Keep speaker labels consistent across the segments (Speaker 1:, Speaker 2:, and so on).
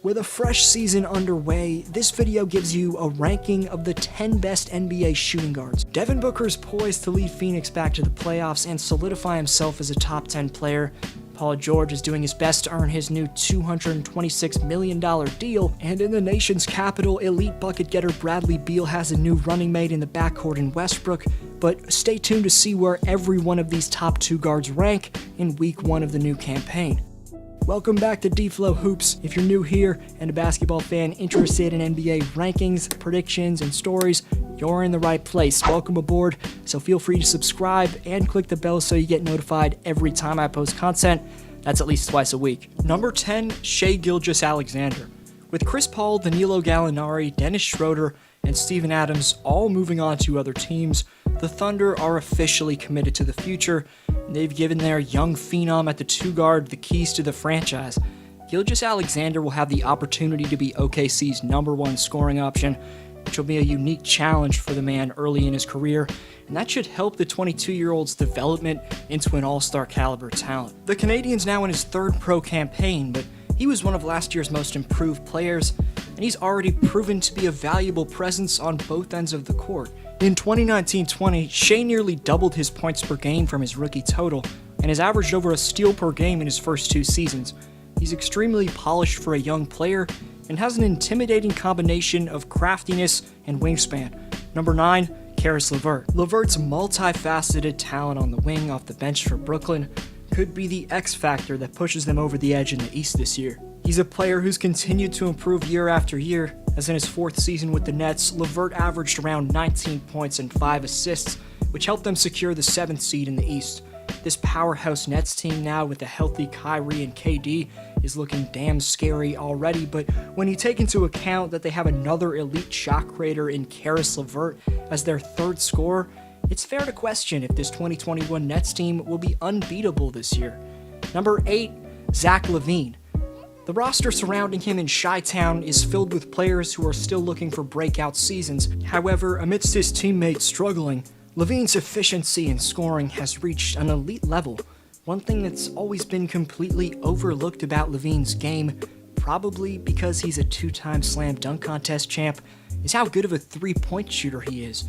Speaker 1: With a fresh season underway, this video gives you a ranking of the 10 best NBA shooting guards. Devin Booker's poised to lead Phoenix back to the playoffs and solidify himself as a top 10 player. Paul George is doing his best to earn his new $226 million deal, and in the nation's capital, elite bucket getter Bradley Beal has a new running mate in the backcourt in Westbrook, but stay tuned to see where every one of these top 2 guards rank in week 1 of the new campaign. Welcome back to D-Flow Hoops. If you're new here and a basketball fan interested in NBA rankings, predictions, and stories, you're in the right place. Welcome aboard, so feel free to subscribe and click the bell so you get notified every time I post content. That's at least twice a week. Number 10, Shai Gilgeous-Alexander. With Chris Paul, Danilo Gallinari, Dennis Schroeder, and Steven Adams all moving on to other teams, the Thunder are officially committed to the future. They've given their young phenom at the 2 guard the keys to the franchise. Gilgeous-Alexander will have the opportunity to be OKC's #1 scoring option, which will be a unique challenge for the man early in his career, and that should help the 22-year-old's development into an all-star caliber talent. The Canadian's now in his 3rd pro campaign, but he was one of last year's most improved players, and he's already proven to be a valuable presence on both ends of the court. In 2019-20, Shai nearly doubled his points per game from his rookie total, and has averaged over a steal per game in his first 2 seasons. He's extremely polished for a young player, and has an intimidating combination of craftiness and wingspan. Number 9, Caris LeVert. LeVert's multifaceted talent on the wing off the bench for Brooklyn could be the X factor that pushes them over the edge in the East this year. He's a player who's continued to improve year after year, as in his 4th season with the Nets, LeVert averaged around 19 points and 5 assists, which helped them secure the 7th seed in the East. This powerhouse Nets team now with a healthy Kyrie and KD is looking damn scary already, but when you take into account that they have another elite shot creator in Caris LeVert as their 3rd scorer, it's fair to question if this 2021 Nets team will be unbeatable this year. Number 8, Zach LaVine. The roster surrounding him in Chi-Town is filled with players who are still looking for breakout seasons. However, amidst his teammates struggling, LaVine's efficiency in scoring has reached an elite level. One thing that's always been completely overlooked about LaVine's game, probably because he's a 2-time slam dunk contest champ, is how good of a 3-point shooter he is.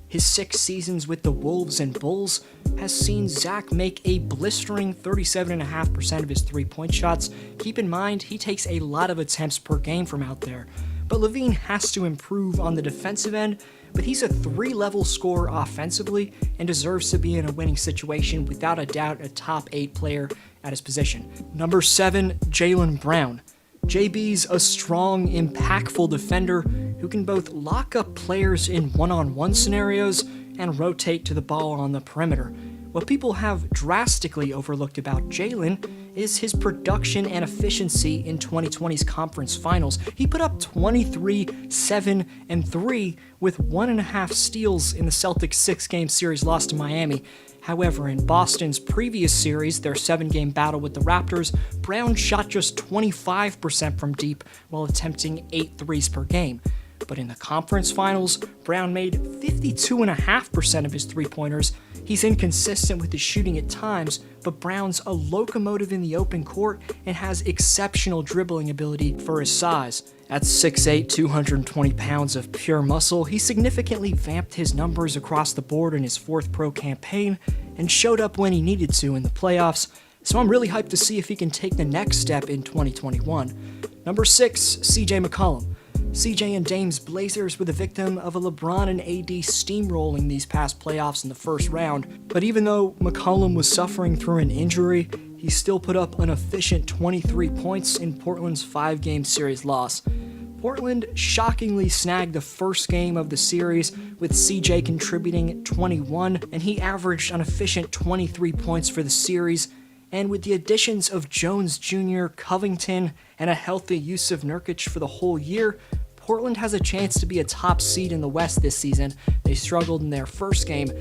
Speaker 1: His 6 seasons with the Wolves and Bulls has seen Zach make a blistering 37.5% of his 3-point shots. Keep in mind, he takes a lot of attempts per game from out there. But LaVine has to improve on the defensive end, but he's a 3-level scorer offensively and deserves to be in a winning situation, without a doubt a top 8 player at his position. Number 7, Jaylen Brown. JB's a strong, impactful defender who can both lock up players in one-on-one scenarios and rotate to the ball on the perimeter. What people have drastically overlooked about Jaylen is his production and efficiency in 2020's conference finals. He put up 23, 7, and 3 with 1.5 steals in the Celtics' 6-game series loss to Miami. However, in Boston's previous series, their 7-game battle with the Raptors, Brown shot just 25% from deep while attempting 8 threes per game. But in the conference finals, Brown made 52.5% of his 3-pointers. He's inconsistent with his shooting at times, but Brown's a locomotive in the open court and has exceptional dribbling ability for his size. At 6'8", 220 pounds of pure muscle, he significantly vamped his numbers across the board in his 4th pro campaign and showed up when he needed to in the playoffs, so I'm really hyped to see if he can take the next step in 2021. Number 6, CJ McCollum. CJ and Dame's Blazers were the victim of a LeBron and AD steamrolling these past playoffs in the 1st round, but even though McCollum was suffering through an injury, he still put up an efficient 23 points in Portland's 5-game series loss. Portland shockingly snagged the first game of the series, with CJ contributing 21, and he averaged an efficient 23 points for the series. And with the additions of Jones Jr., Covington, and a healthy Yusuf Nurkic for the whole year, Portland has a chance to be a top seed in the West this season. They struggled in their first game,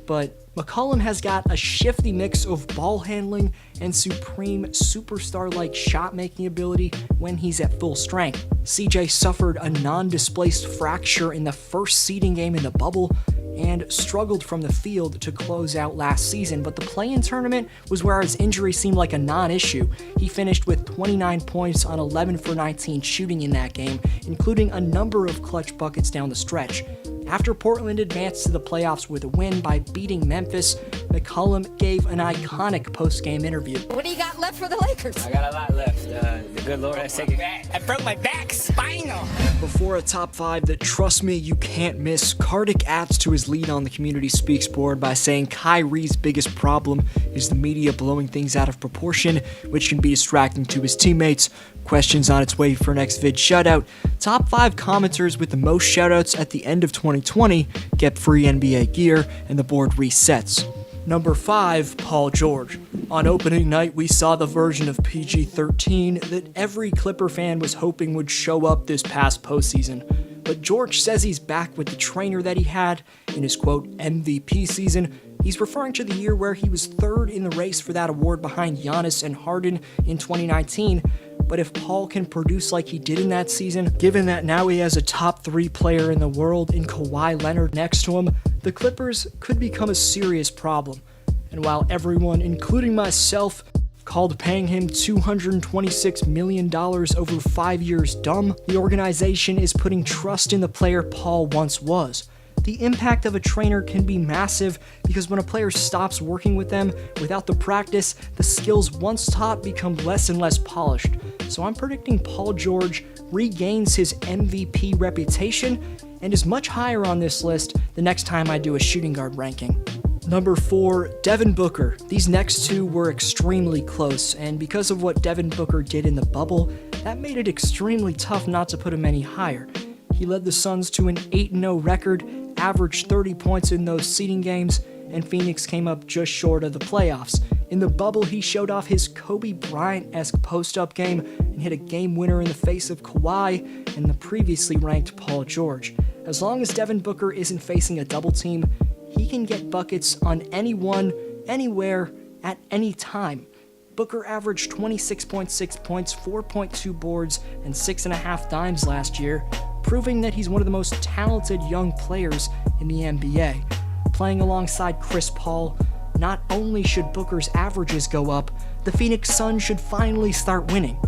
Speaker 1: but McCollum has got a shifty mix of ball handling and supreme superstar-like shot-making ability when he's at full strength. CJ suffered a non-displaced fracture in the first seeding game in the bubble, and struggled from the field to close out last season, but the play-in tournament was where his injury seemed like a non-issue. He finished with 29 points on 11 for 19 shooting in that game, including a number of clutch buckets down the stretch. After Portland advanced to the playoffs with a win by beating Memphis, McCollum gave an iconic post-game interview.
Speaker 2: What do you got left for the Lakers?
Speaker 3: I got a lot left. The good Lord has taken it. I broke my back, spinal.
Speaker 1: Before a top 5 that, trust me, you can't miss, Kartik adds to his lead on the Community Speaks board by saying Kyrie's biggest problem is the media blowing things out of proportion, which can be distracting to his teammates. Questions on its way for next vid shoutout. Top 5 commenters with the most shoutouts at the end of 2020 get free NBA gear, and the board resets. Number 5, Paul George. On opening night, we saw the version of PG-13 that every Clipper fan was hoping would show up this past postseason. But George says he's back with the trainer that he had in his, quote, MVP season. He's referring to the year where he was third in the race for that award behind Giannis and Harden in 2019. But if Paul can produce like he did in that season, given that now he has a top 3 player in the world in Kawhi Leonard next to him, the Clippers could become a serious problem. And while everyone, including myself, called paying him $226 million over 5 years dumb, the organization is putting trust in the player Paul once was. The impact of a trainer can be massive because when a player stops working with them without the practice, the skills once taught become less and less polished. So I'm predicting Paul George regains his MVP reputation and is much higher on this list the next time I do a shooting guard ranking. Number 4, Devin Booker. These next two were extremely close, and because of what Devin Booker did in the bubble, that made it extremely tough not to put him any higher. He led the Suns to an 8-0 record, averaged 30 points in those seeding games, and Phoenix came up just short of the playoffs. In the bubble, he showed off his Kobe Bryant-esque post-up game and hit a game winner in the face of Kawhi and the previously ranked Paul George. As long as Devin Booker isn't facing a double team, he can get buckets on anyone, anywhere, at any time. Booker averaged 26.6 points, 4.2 boards, and 6.5 dimes last year, proving that he's one of the most talented young players in the NBA. Playing alongside Chris Paul, not only should Booker's averages go up, the Phoenix Suns should finally start winning.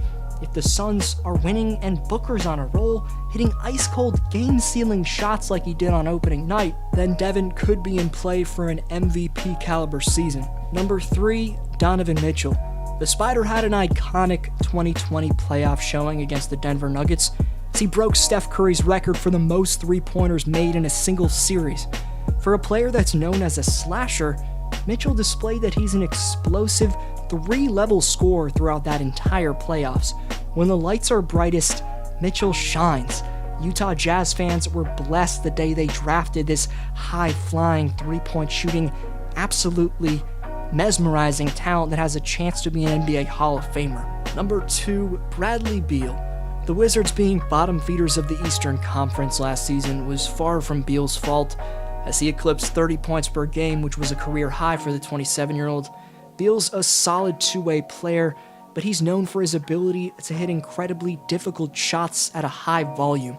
Speaker 1: If the Suns are winning and Booker's on a roll, hitting ice-cold game-sealing shots like he did on opening night, then Devin could be in play for an MVP caliber season. Number 3, Donovan Mitchell. The Spider had an iconic 2020 playoff showing against the Denver Nuggets as he broke Steph Curry's record for the most three-pointers made in a single series. For a player that's known as a slasher, Mitchell displayed that he's an explosive 3-level scorer throughout that entire playoffs. When the lights are brightest, Mitchell shines. Utah Jazz fans were blessed the day they drafted this high-flying, three-point shooting, absolutely mesmerizing talent that has a chance to be an NBA Hall of Famer. Number 2, Bradley Beal. The Wizards being bottom feeders of the Eastern Conference last season was far from Beal's fault, as he eclipsed 30 points per game, which was a career high for the 27-year-old. Beal's a solid two-way player, but he's known for his ability to hit incredibly difficult shots at a high volume.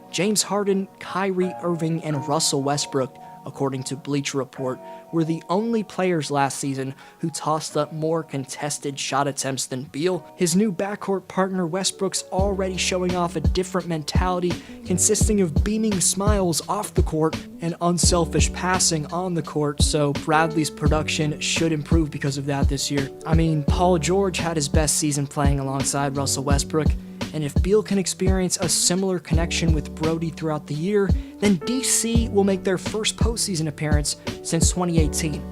Speaker 1: James Harden, Kyrie Irving, and Russell Westbrook, according to Bleacher Report, were the only players last season who tossed up more contested shot attempts than Beal. His new backcourt partner Westbrook's already showing off a different mentality, consisting of beaming smiles off the court and unselfish passing on the court, so Bradley's production should improve because of that this year. I mean, Paul George had his best season playing alongside Russell Westbrook, and if Beal can experience a similar connection with Brody throughout the year, then DC will make their first postseason appearance since 2018.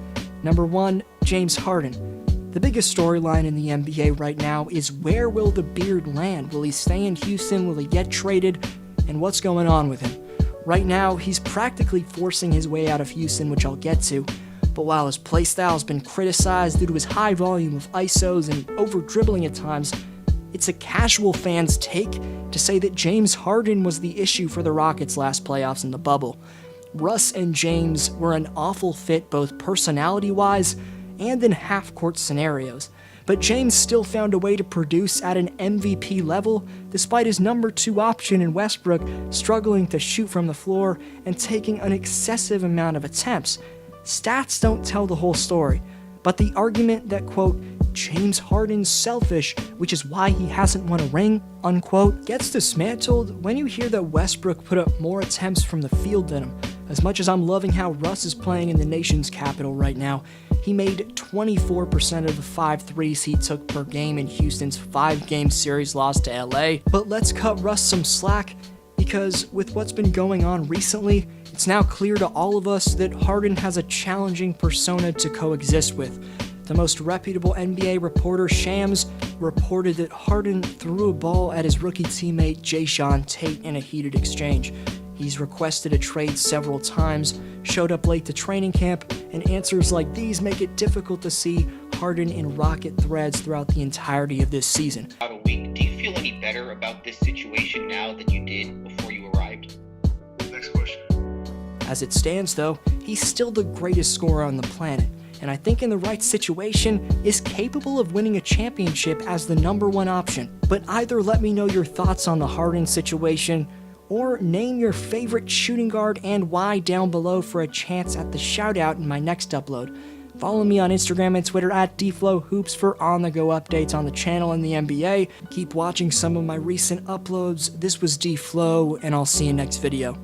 Speaker 1: Number 1, James Harden. The biggest storyline in the NBA right now is where will the beard land? Will he stay in Houston? Will he get traded? And what's going on with him? Right now, he's practically forcing his way out of Houston, which I'll get to. But while his playstyle has been criticized due to his high volume of ISOs and over-dribbling at times, it's a casual fan's take to say that James Harden was the issue for the Rockets last playoffs in the bubble. Russ and James were an awful fit both personality-wise and in half-court scenarios. but James still found a way to produce at an MVP level, despite his number 2 option in Westbrook struggling to shoot from the floor and taking an excessive amount of attempts. Stats don't tell the whole story, but the argument that, quote, James Harden's selfish, which is why he hasn't won a ring, unquote, gets dismantled when you hear that Westbrook put up more attempts from the field than him. As much as I'm loving how Russ is playing in the nation's capital right now, he made 24% of the 5 threes he took per game in Houston's 5-game series loss to LA. But let's cut Russ some slack, because with what's been going on recently, it's now clear to all of us that Harden has a challenging persona to coexist with. The most reputable NBA reporter, Shams, reported that Harden threw a ball at his rookie teammate Jayshawn Tate in a heated exchange. He's requested a trade several times, showed up late to training camp, and answers like these make it difficult to see Harden in rocket threads throughout the entirety of this season.
Speaker 2: About a week, do you feel any better about this situation now than you did before you arrived?
Speaker 4: Next question.
Speaker 1: As it stands though, he's still the greatest scorer on the planet, and I think in the right situation is capable of winning a championship as the number 1 option. But either let me know your thoughts on the Harden situation, or name your favorite shooting guard and why down below for a chance at the shoutout in my next upload. Follow me on Instagram and Twitter at DFlowHoops for on-the-go updates on the channel and the NBA. Keep watching some of my recent uploads. This was DFlow, and I'll see you next video.